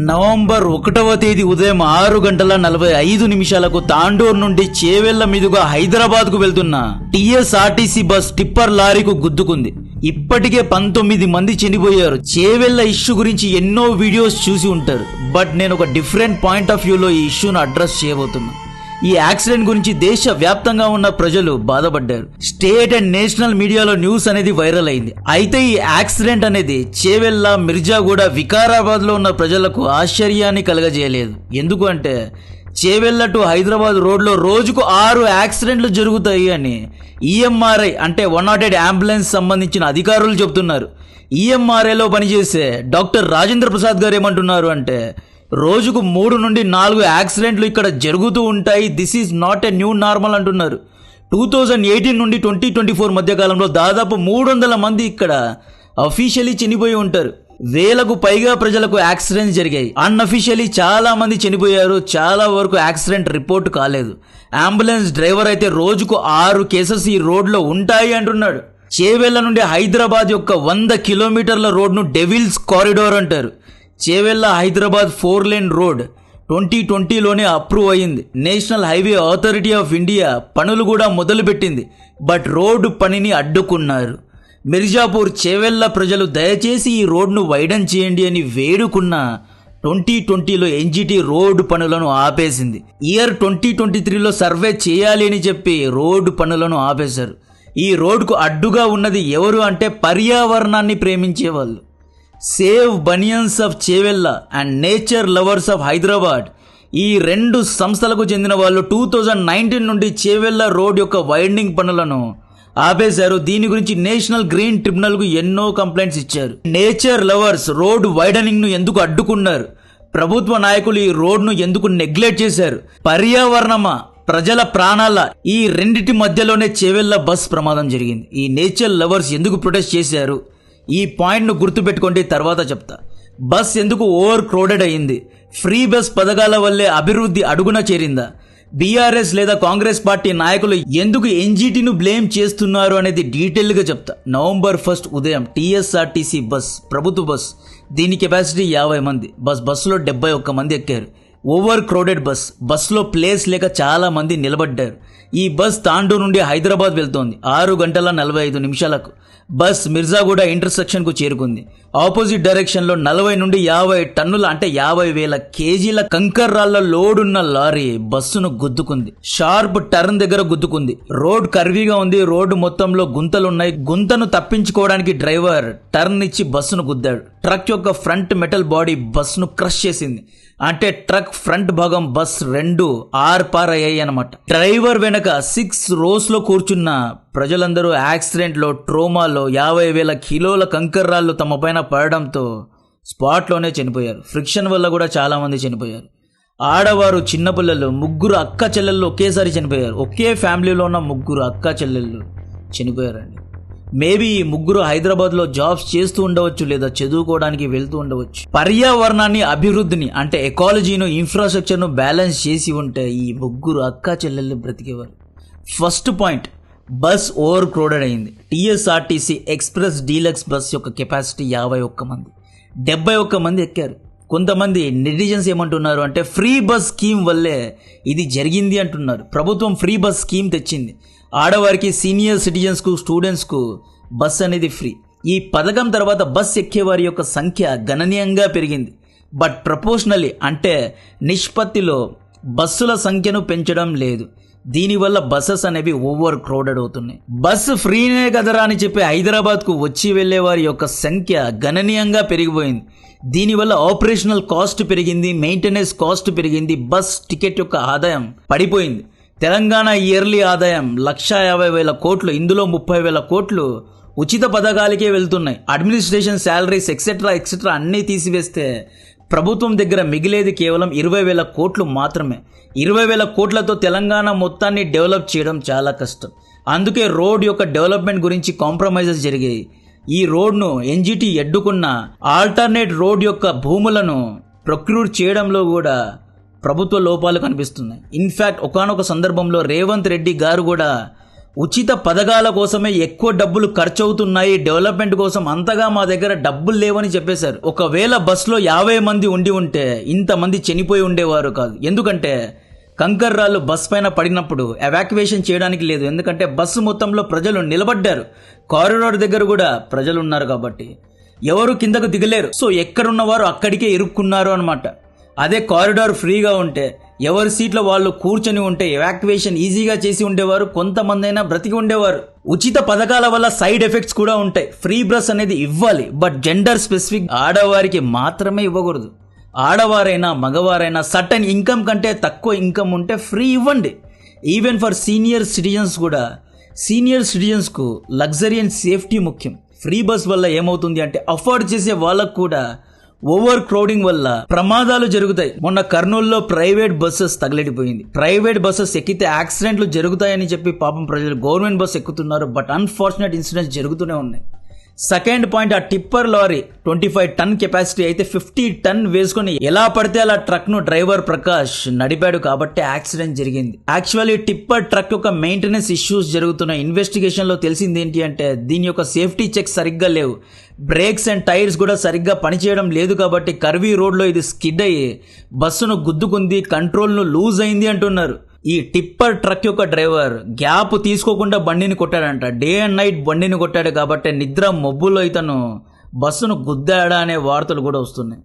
November 1వ తేదీ ఉదయం 6:45 తాండూరు నుండి చేవెళ్ల మీదుగా హైదరాబాద్ కు వెళ్తున్న టీఎస్ఆర్టీసీ బస్ టిప్పర్ లారీకు గుద్దుకుంది. ఇప్పటికే 19 మంది చనిపోయారు. చేవెళ్ల ఇష్యూ గురించి ఎన్నో వీడియోస్ చూసి ఉంటారు. బట్ నేను ఒక డిఫరెంట్ పాయింట్ ఆఫ్ వ్యూలో ఈ ఇష్యూను అడ్రస్ చేయబోతున్నా. ఈ యాక్సిడెంట్ గురించి దేశ వ్యాప్తంగా ఉన్న ప్రజలు బాధపడ్డారు. స్టేట్ అండ్ నేషనల్ మీడియాలో న్యూస్ అనేది వైరల్ అయింది. అయితే ఈ యాక్సిడెంట్ అనేది చేవెళ్ల, మిర్జాగూడ, వికారాబాద్ లో ఉన్న ప్రజలకు ఆశ్చర్యాన్ని కలగజేయలేదు. ఎందుకు అంటే చేవెళ్ల టు హైదరాబాద్ రోడ్లో రోజుకు 6 యాక్సిడెంట్లు జరుగుతాయి అని ఈఎంఆర్ఐ అంటే 108 అంబులెన్స్ సంబంధించిన అధికారులు చెబుతున్నారు. ఈఎంఆర్ఐలో పనిచేసే డాక్టర్ రాజేంద్ర ప్రసాద్ గారు ఏమంటున్నారు అంటే రోజుకు 3 నుండి 4 యాక్సిడెంట్లు ఇక్కడ జరుగుతూ ఉంటాయి. This is not a new normal అంటున్నారు. 2018 నుండి 2024 మధ్య కాలంలో దాదాపు 300 మంది ఇక్కడ అఫీషియలీ చనిపోయి ఉంటారు. వేలకు పైగా ప్రజలకు యాక్సిడెంట్స్ జరిగాయి. అన్అఫీషియలీ చాలా మంది చనిపోయారు. చాలా వరకు యాక్సిడెంట్ రిపోర్ట్ కాలేదు. అంబులెన్స్ డ్రైవర్ అయితే రోజుకు 6 కేసెస్ ఈ రోడ్లో ఉంటాయి అంటున్నాడు. చేవెళ్ల నుండి హైదరాబాద్ యొక్క 100 కిలోమీటర్ల రోడ్ను డెవిల్స్ కారిడార్ అంటారు. చేవెళ్ల హైదరాబాద్ 4 లేన్ రోడ్ 2020లోనే అప్రూవ్ అయ్యింది. National highway authority of India పనులు కూడా మొదలుపెట్టింది. బట్ రోడ్డు పనిని అడ్డుకున్నారు. మిర్జాపూర్ చేవెళ్ల ప్రజలు దయచేసి ఈ రోడ్ను వైడన్ చేయండి అని వేడుకున్న 2020లో ఎన్జిటి రోడ్డు పనులను ఆపేసింది. ఇయర్ 2023లో సర్వే చేయాలి అని చెప్పి రోడ్డు పనులను ఆపేశారు. ఈ రోడ్డుకు అడ్డుగా ఉన్నది ఎవరు అంటే పర్యావరణాన్ని ప్రేమించే వాళ్ళు. Save banians of Chevella and nature lovers of Hyderabad ఈ 2 సంస్థలకు చెందిన వాళ్ళు 2019 నుండి చేవెళ్ల రోడ్ యొక్క వైండింగ్ పనులను ఆపేశారు. దీని గురించి నేషనల్ గ్రీన్ ట్రిబ్యునల్ కు ఎన్నో కంప్లైంట్స్ ఇచ్చారు. నేచర్ లవర్స్ రోడ్ వైడనింగ్ ను ఎందుకు అడ్డుకున్నారు? ప్రభుత్వ నాయకులు ఈ రోడ్ ను ఎందుకు నెగ్లెక్ట్ చేశారు? పర్యావరణమా, ప్రజల ప్రాణాల, ఈ రెండిటి మధ్యలోనే చేవెళ్ల బస్ ప్రమాదం జరిగింది. ఈ నేచర్ లవర్స్ ఎందుకు ప్రొటెస్ట్ చేశారు? ఈ పాయింట్ను గుర్తుపెట్టుకోండి, తర్వాత చెప్తా. బస్ ఎందుకు ఓవర్ క్రౌడెడ్ అయ్యింది? ఫ్రీ బస్ పథకాల వల్లే అభివృద్ధి అడుగున చేరిందా? బీఆర్ఎస్ లేదా కాంగ్రెస్ పార్టీ నాయకులు ఎందుకు ఎన్జిటిను బ్లేమ్ చేస్తున్నారు అనేది డీటెయిల్గా చెప్తా. నవంబర్ 1 ఉదయం టీఎస్ఆర్టీసీ బస్, ప్రభుత్వ బస్, దీని కెపాసిటీ 50 మంది. బస్సులో 71 మంది ఎక్కారు. ఓవర్ క్రౌడెడ్ బస్సులో ప్లేస్ లేక చాలా మంది నిలబడ్డారు. ఈ బస్ తాండూరు నుండి హైదరాబాద్ వెళ్తోంది. 6:45 బస్ మిర్జాగూడ ఇంటర్సెక్షన్ కు చేరుకుంది. ఆపోజిట్ డైరెక్షన్ లో 40 నుండి 50 టన్నుల అంటే 50,000 కేజీల కంకర్ రాళ్ల లోడున్న లారీ బస్సును గుద్దుకుంది. షార్ప్ టర్న్ దగ్గర గుద్దుకుంది. రోడ్ కర్వీగా ఉంది. రోడ్డు మొత్తంలో గుంతలున్నాయి. గుంతను తప్పించుకోవడానికి డ్రైవర్ టర్న్ ఇచ్చి బస్సును గుద్దాడు. ట్రక్ యొక్క ఫ్రంట్ మెటల్ బాడీ బస్సును క్రష్ చేసింది. అంటే ట్రక్ ఫ్రంట్ భాగం బస్ 2 ఆర్పార్ అయ్యాయి అన్నమాట. డ్రైవర్ వెనక 6 rows లో కూర్చున్న ప్రజలందరూ యాక్సిడెంట్ లో, ట్రోమాలో 50,000 కిలోల కంకర్రాళ్ళు తమ పైన పడడంతో స్పాట్లోనే చనిపోయారు. ఫ్రిక్షన్ వల్ల కూడా చాలా మంది చనిపోయారు. ఆడవారు, చిన్నపిల్లలు, 3 అక్క చెల్లెళ్ళు ఒకేసారి చనిపోయారు. ఒకే ఫ్యామిలీలో ఉన్న 3 అక్క చెల్లెళ్ళు చనిపోయారండి. మేబీ ఈ 3 హైదరాబాద్లో జాబ్స్ చేస్తూ ఉండవచ్చు, లేదా చదువుకోవడానికి వెళ్తూ ఉండవచ్చు. పర్యావరణాన్ని, అభివృద్ధిని అంటే ఎకాలజీను, ఇన్ఫ్రాస్ట్రక్చర్ను బ్యాలెన్స్ చేసి ఉంటే ఈ 3 అక్క చెల్లెళ్ళు బ్రతికేవారు. First point, bus over crowded అయింది. టీఎస్ఆర్టీసీ ఎక్స్ప్రెస్ డీలక్స్ బస్ యొక్క కెపాసిటీ 51 మంది. 71 మంది ఎక్కారు. కొంతమంది నెటిజన్స్ ఏమంటున్నారు అంటే ఫ్రీ బస్ స్కీమ్ వల్లే ఇది జరిగింది అంటున్నారు. ప్రభుత్వం ఫ్రీ బస్ స్కీమ్ తెచ్చింది. ఆడవారికి, సీనియర్ సిటిజన్స్కు, స్టూడెంట్స్కు బస్ అనేది ఫ్రీ. ఈ పథకం తర్వాత బస్ ఎక్కేవారి యొక్క సంఖ్య గణనీయంగా పెరిగింది. బట్ ప్రపోర్షనలీ అంటే నిష్పత్తిలో బస్సుల సంఖ్యను పెంచడం లేదు. దీనివల్ల బస్సెస్ అనేవి ఓవర్ క్రౌడెడ్ అవుతున్నాయి. బస్సు ఫ్రీనే కదరా అని చెప్పి హైదరాబాద్కు వచ్చి వెళ్లే వారి యొక్క సంఖ్య గణనీయంగా పెరిగిపోయింది. దీనివల్ల ఆపరేషనల్ కాస్ట్ పెరిగింది, మెయింటెనెన్స్ కాస్ట్ పెరిగింది, బస్ టికెట్ యొక్క ఆదాయం పడిపోయింది. తెలంగాణ ఇయర్లీ ఆదాయం 1,50,000 కోట్లు. ఇందులో 30,000 కోట్లు ఉచిత పథకాలకే వెళ్తున్నాయి. అడ్మినిస్ట్రేషన్ శాలరీస్ ఎక్సెట్రా అన్నీ తీసివేస్తే ప్రభుత్వం దగ్గర మిగిలేది కేవలం 20,000 కోట్లు మాత్రమే. 20,000 కోట్లతో తెలంగాణ మొత్తాన్ని డెవలప్ చేయడం చాలా కష్టం. అందుకే రోడ్ యొక్క డెవలప్మెంట్ గురించి కాంప్రమైజెస్ జరిగాయి. ఈ రోడ్ను ఎన్జిటి అడ్డుకున్న ఆల్టర్నేట్ రోడ్ యొక్క భూములను ప్రొక్యూర్ చేయడంలో కూడా ప్రభుత్వ లోపాలు కనిపిస్తున్నాయి. ఇన్ఫ్యాక్ట్ ఒకానొక సందర్భంలో రేవంత్ రెడ్డి గారు కూడా ఉచిత పథకాల కోసమే ఎక్కువ డబ్బులు ఖర్చు అవుతున్నాయి, డెవలప్మెంట్ కోసం అంతగా మా దగ్గర డబ్బులు లేవని చెప్పేశారు. ఒకవేళ బస్సులో 50 మంది ఉండి ఉంటే ఇంతమంది చనిపోయి ఉండేవారు కాదు. ఎందుకంటే కంకర్ రాళ్ళు బస్ పైన పడినప్పుడు ఎవాక్యువేషన్ చేయడానికి లేదు. ఎందుకంటే బస్సు మొత్తంలో ప్రజలు నిలబడ్డారు, కారిడార్ దగ్గర కూడా ప్రజలు ఉన్నారు కాబట్టి ఎవరు కిందకు దిగలేరు. సో ఎక్కడున్నవారు అక్కడికే ఇరుక్కున్నారు అనమాట. అదే కారిడార్ ఫ్రీగా ఉంటే ఎవరి సీట్లో వాళ్ళు కూర్చొని ఉంటే ఎవాక్యువేషన్ ఈజీగా చేసి ఉండేవారు, కొంతమంది అయినా బ్రతికి ఉండేవారు. ఉచిత పథకాల వల్ల సైడ్ ఎఫెక్ట్స్ కూడా ఉంటాయి. ఫ్రీ బస్ అనేది ఇవ్వాలి, బట్ జెండర్ స్పెసిఫిక్, ఆడవారికి మాత్రమే ఇవ్వకూడదు. ఆడవారైనా మగవారైనా సర్టన్ ఇన్కమ్ కంటే తక్కువ ఇన్కమ్ ఉంటే ఫ్రీ ఇవ్వండి. ఈవెన్ ఫర్ సీనియర్ సిటిజన్స్ కూడా. సీనియర్ సిటిజన్స్కు లగ్జరీ అండ్ సేఫ్టీ ముఖ్యం. ఫ్రీ బస్ వల్ల ఏమవుతుంది అంటే అఫోర్డ్ చేసే వాళ్ళకు కూడా ఓవర్ క్రౌడింగ్ వల్ల ప్రమాదాలు జరుగుతాయి. మొన్న కర్నూలులో ప్రైవేట్ బస్సెస్ తగలెడిపోయింది. ప్రైవేట్ బస్సెస్ ఎక్కితే యాక్సిడెంట్లు జరుగుతాయని చెప్పి పాపం ప్రజలు గవర్నమెంట్ బస్ ఎక్కుతున్నారు, బట్ అన్ఫార్చునేట్ ఇన్సిడెంట్స్ జరుగుతూనే ఉన్నాయి. సెకండ్ పాయింట్, ఆ టిప్పర్ లారీ 25 టన్ కెపాసిటీ అయితే 50 టన్ వేసుకొని ఎలా పడితే అలా ట్రక్ ను డ్రైవర్ ప్రకాష్ నడిపాడు కాబట్టి యాక్సిడెంట్ జరిగింది. యాక్చువల్లీ టిప్పర్ ట్రక్ యొక్క మెయింటెనెన్స్ ఇష్యూస్ జరుగుతున్న ఇన్వెస్టిగేషన్ లో తెలిసింది ఏంటి అంటే దీని యొక్క సేఫ్టీ చెక్ సరిగ్గా లేవు, బ్రేక్స్ అండ్ టైర్స్ కూడా సరిగ్గా పనిచేయడం లేదు కాబట్టి కర్వీ రోడ్లో ఇది స్కిడ్ అయ్యి బస్సును గుద్దుకుంది, కంట్రోల్ను లూజ్ అయింది అంటున్నారు. ఈ టిప్పర్ ట్రక్ యొక్క డ్రైవర్ గ్యాప్ తీసుకోకుండా బండిని కొట్టాడంట. డే అండ్ నైట్ బండిని కొట్టాడు కాబట్టి నిద్ర మబ్బులో ఇతను బస్సును గుద్దాడా అనే వార్తలు కూడా వస్తున్నాయి.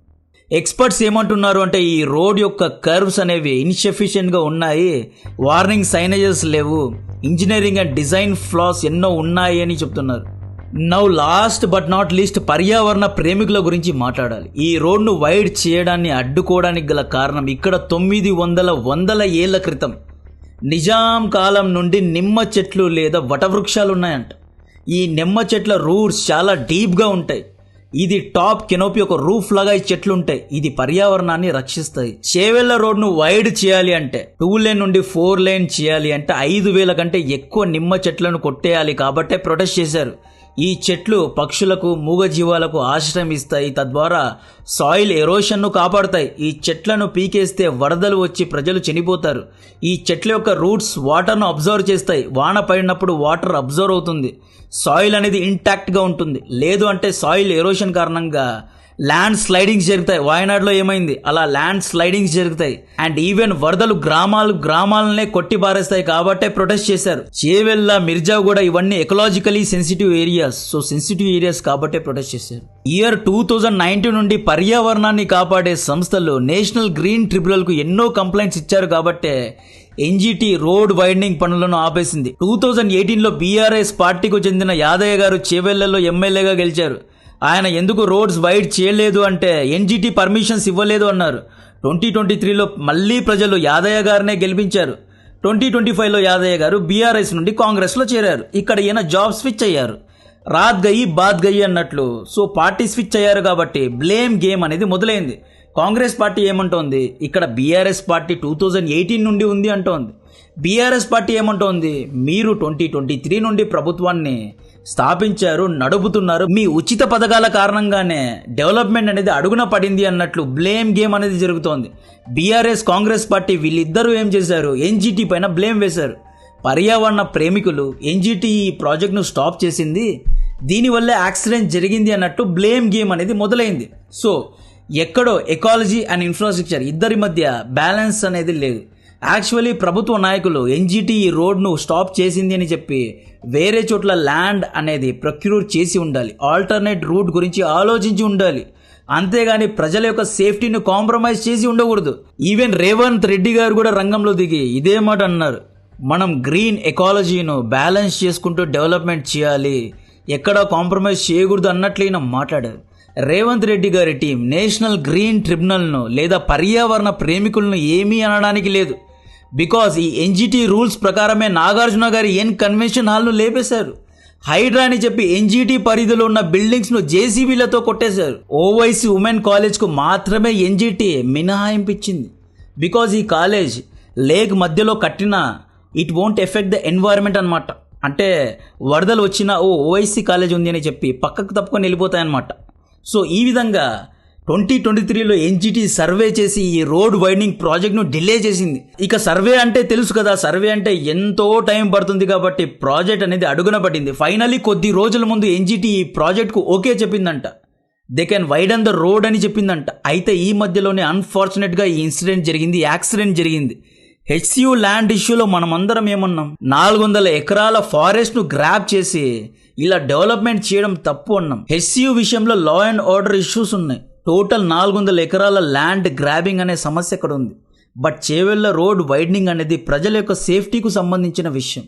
ఎక్స్పర్ట్స్ ఏమంటున్నారు అంటే ఈ రోడ్ యొక్క కర్వ్స్ అనేవి ఇన్సఫిషియెంట్గా ఉన్నాయి, వార్నింగ్ సైనేజెస్ లేవు, ఇంజనీరింగ్ అండ్ డిజైన్ ఫ్లాస్ ఎన్నో ఉన్నాయి అని చెప్తున్నారు. Now last but not least, పర్యావరణ ప్రేమికుల గురించి మాట్లాడాలి. ఈ రోడ్ను వైడ్ చేయడాన్ని అడ్డుకోవడానికి గల కారణం ఇక్కడ 900 ఏళ్ల క్రితం నిజాం కాలం నుండి నిమ్మ చెట్లు లేదా వటవృక్షాలు ఉన్నాయంట. ఈ నిమ్మ చెట్ల రూట్స్ చాలా డీప్గా ఉంటాయి. ఇది టాప్ కెనోపీ ఒక రూఫ్ లాగా ఈ చెట్లు ఉంటాయి. ఇది పర్యావరణాన్ని రక్షిస్తాయి. చేవెళ్ల రోడ్ను వైడ్ చేయాలి అంటే 2 లేన్ నుండి 4 లేన్ చేయాలి అంటే 5,000 కంటే ఎక్కువ నిమ్మ చెట్లను కొట్టేయాలి కాబట్టే ప్రొటెస్ట్ చేశారు. ఈ చెట్లు పక్షులకు, మూగజీవాలకు ఆశ్రయం ఇస్తాయి, తద్వారా సాయిల్ ఎరోషన్ను కాపాడుతాయి. ఈ చెట్లను పీకేస్తే వరదలు వచ్చి ప్రజలు చనిపోతారు. ఈ చెట్ల యొక్క రూట్స్ వాటర్ను అబ్జర్వ్ చేస్తాయి. వాన పడినప్పుడు వాటర్ అబ్జర్వ్ అవుతుంది, సాయిల్ అనేది ఇంటాక్ట్గా ఉంటుంది. లేదు అంటే సాయిల్ ఎరోషన్ కారణంగా ల్యాండ్ స్లైడింగ్స్ జరుగుతాయి. వాయనాడులో ఏమైంది, అలా ల్యాండ్ స్లైడింగ్స్ జరుగుతాయి. అండ్ ఈవెన్ వరదలు గ్రామాలనే కొట్టి పారేస్తాయి కాబట్టే ప్రొటెస్ట్ చేశారు. చేవెళ్ళ, మిర్జా కూడా ఇవన్నీ ecologically sensitive areas. So sensitive areas కాబట్టే ప్రొటెస్ట్ చేశారు. ఇయర్ 2019 నుండి పర్యావరణాన్ని కాపాడే సంస్థలు నేషనల్ గ్రీన్ ట్రిబ్యునల్కు ఎన్నో కంప్లైంట్స్ ఇచ్చారు కాబట్టే ఎన్జిటి రోడ్ వైడనింగ్ పనులను ఆపేసింది. 2018లో బీఆర్ఎస్ పార్టీకు చెందిన యాదయ్య గారు చేవెళ్లలో ఎమ్మెల్యేగా గెలిచారు. ఆయన ఎందుకు రోడ్స్ వైడ్ చేయలేదు అంటే ఎన్జిటి పర్మిషన్స్ ఇవ్వలేదు అన్నారు. 2023లో మళ్ళీ ప్రజలు యాదయ్య గారినే గెలిపించారు. 2025లో యాదయ్య గారు బీఆర్ఎస్ నుండి కాంగ్రెస్లో చేరారు. ఇక్కడ ఈయన జాబ్ స్విచ్ అయ్యారు. రాత్ గయి బాత్ గయి అన్నట్లు. సో పార్టీ స్విచ్ అయ్యారు కాబట్టి బ్లేమ్ గేమ్ అనేది మొదలైంది. కాంగ్రెస్ పార్టీ ఏమంటోంది, ఇక్కడ బీఆర్ఎస్ పార్టీ 2018 నుండి ఉంది అంటోంది. బీఆర్ఎస్ పార్టీ ఏమంటోంది, మీరు 2023 నుండి ప్రభుత్వాన్ని స్థాపించారు, నడుపుతున్నారు, మీ ఉచిత పథకాల కారణంగానే డెవలప్మెంట్ అనేది అడుగున పడింది అన్నట్లు బ్లేమ్ గేమ్ అనేది జరుగుతోంది. బీఆర్ఎస్ కాంగ్రెస్ పార్టీ వీళ్ళిద్దరూ ఏం చేశారు, ఎన్జిటి పైన బ్లేమ్ వేశారు. పర్యావరణ ప్రేమికులు ఎన్జిటి ఈ ప్రాజెక్ట్ను స్టాప్ చేసింది, దీనివల్లే యాక్సిడెంట్ జరిగింది అన్నట్టు బ్లేమ్ గేమ్ అనేది మొదలైంది. సో ఎక్కడో ఎకాలజీ అండ్ ఇన్ఫ్రాస్ట్రక్చర్ ఇద్దరి మధ్య బ్యాలెన్స్ అనేది లేదు. యాక్చువల్లీ ప్రభుత్వ నాయకులు ఎన్జిటి ఈ రోడ్ను స్టాప్ చేసింది అని చెప్పి వేరే చోట్ల ల్యాండ్ అనేది ప్రొక్యూర్ చేసి ఉండాలి, ఆల్టర్నేట్ రూట్ గురించి ఆలోచించి ఉండాలి. అంతేగాని ప్రజల యొక్క సేఫ్టీని కాంప్రమైజ్ చేసి ఉండకూడదు. ఈవెన్ రేవంత్ రెడ్డి గారు కూడా రంగంలో దిగి ఇదే మాట అన్నారు, మనం గ్రీన్ ఎకాలజీను బ్యాలెన్స్ చేసుకుంటూ డెవలప్మెంట్ చేయాలి, ఎక్కడా కాంప్రమైజ్ చేయకూడదు అన్నట్లు ఈయన మాట్లాడారు. రేవంత్ రెడ్డి గారి టీం నేషనల్ గ్రీన్ ట్రిబ్యునల్ను లేదా పర్యావరణ ప్రేమికులను ఏమీ అనడానికి లేదు. బికాజ్ ఈ ఎన్జిటి రూల్స్ ప్రకారమే నాగార్జున గారి ఎన్ కన్వెన్షన్ హాల్ను లేపేశారు. హైడ్రా అని చెప్పి ఎన్జిటి పరిధిలో ఉన్న బిల్డింగ్స్ను జేసీబీలతో కొట్టేశారు. ఓవైసీ ఉమెన్ కాలేజ్కు మాత్రమే ఎన్జిటి మినహాయింపు ఇచ్చింది. బికాజ్ ఈ కాలేజ్ లేక్ మధ్యలో కట్టినా it won't effect the environment అనమాట. అంటే వరదలు వచ్చినా ఓవైసీ కాలేజ్ ఉంది అని చెప్పి పక్కకు తప్పుకొని వెళ్ళిపోతాయన్నమాట. సో ఈ విధంగా 2023లో ఎన్జిటి సర్వే చేసి ఈ రోడ్ వైడనింగ్ ప్రాజెక్ట్ను డిలే చేసింది. ఇక సర్వే అంటే తెలుసు కదా, సర్వే అంటే ఎంతో టైం పడుతుంది కాబట్టి ప్రాజెక్ట్ అనేది అడుగున పడింది. ఫైనలీ కొద్ది రోజుల ముందు ఎన్జిటి ఈ ప్రాజెక్ట్కు ఓకే చెప్పిందంట. They can widen the road అని చెప్పిందంట. అయితే ఈ మధ్యలోనే అన్ఫార్చునేట్గా ఈ ఇన్సిడెంట్ జరిగింది, యాక్సిడెంట్ జరిగింది. హెచ్సియు ల్యాండ్ ఇష్యూలో మనమందరం ఏమన్నాం, 400 ఎకరాల ఫారెస్ట్ను గ్రాబ్ చేసి ఇలా డెవలప్మెంట్ చేయడం తప్పు అన్నాం. హెచ్సియు విషయంలో లా అండ్ ఆర్డర్ ఇష్యూస్ ఉన్నాయి. టోటల్ 400 ఎకరాల ల్యాండ్ గ్రాబింగ్ అనే సమస్య ఇక్కడ ఉంది. బట్ చేవెళ్ళ రోడ్ వైడనింగ్ అనేది ప్రజల యొక్క సేఫ్టీకు సంబంధించిన విషయం,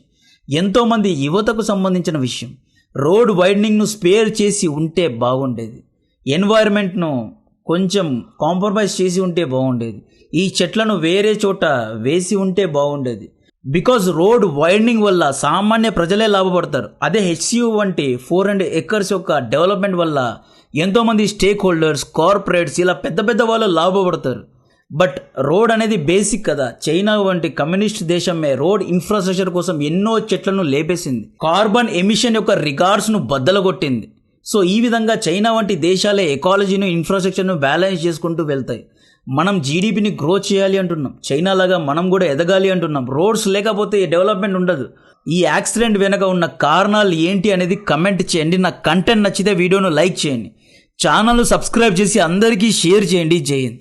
ఎంతోమంది యువతకు సంబంధించిన విషయం. రోడ్ వైడనింగ్ను స్పేర్ చేసి ఉంటే బాగుండేది, ఎన్వైర్న్మెంట్ను కొంచెం కాంప్రమైజ్ చేసి ఉంటే బాగుండేది, ఈ చెట్లను వేరే చోట వేసి ఉంటే బాగుండేది. బికాజ్ రోడ్ వైడనింగ్ వల్ల సామాన్య ప్రజలే లాభపడతారు. అదే హెచ్సియు వంటి 400 ఎకర్స్ యొక్క డెవలప్మెంట్ వల్ల ఎంతోమంది స్టేక్ హోల్డర్స్, కార్పొరేట్స్ ఇలా పెద్ద పెద్ద వాళ్ళు లాభపడతారు. బట్ రోడ్ అనేది బేసిక్ కదా. చైనా వంటి కమ్యూనిస్ట్ దేశమే రోడ్ ఇన్ఫ్రాస్ట్రక్చర్ కోసం ఎన్నో చెట్లను లేపేసింది, కార్బన్ ఎమిషన్ యొక్క రికార్డ్స్ను బద్దలగొట్టింది. సో ఈ విధంగా చైనా వంటి దేశాలే ఎకాలజీను, ఇన్ఫ్రాస్ట్రక్చర్ను బ్యాలెన్స్ చేసుకుంటూ వెళ్తాయి. మనం జీడిపిని గ్రో చేయాలి అంటున్నాం, చైనా లాగా మనం కూడా ఎదగాలి అంటున్నాం. రోడ్స్ లేకపోతే డెవలప్మెంట్ ఉండదు. ఈ యాక్సిడెంట్ వెనక ఉన్న కారణాలు ఏంటి అనేది కమెంట్ చేయండి. నా కంటెంట్ నచ్చితే వీడియోను లైక్ చేయండి, ఛానల్ను సబ్స్క్రైబ్ చేసి అందరికీ షేర్ చేయండి. జై హింద్.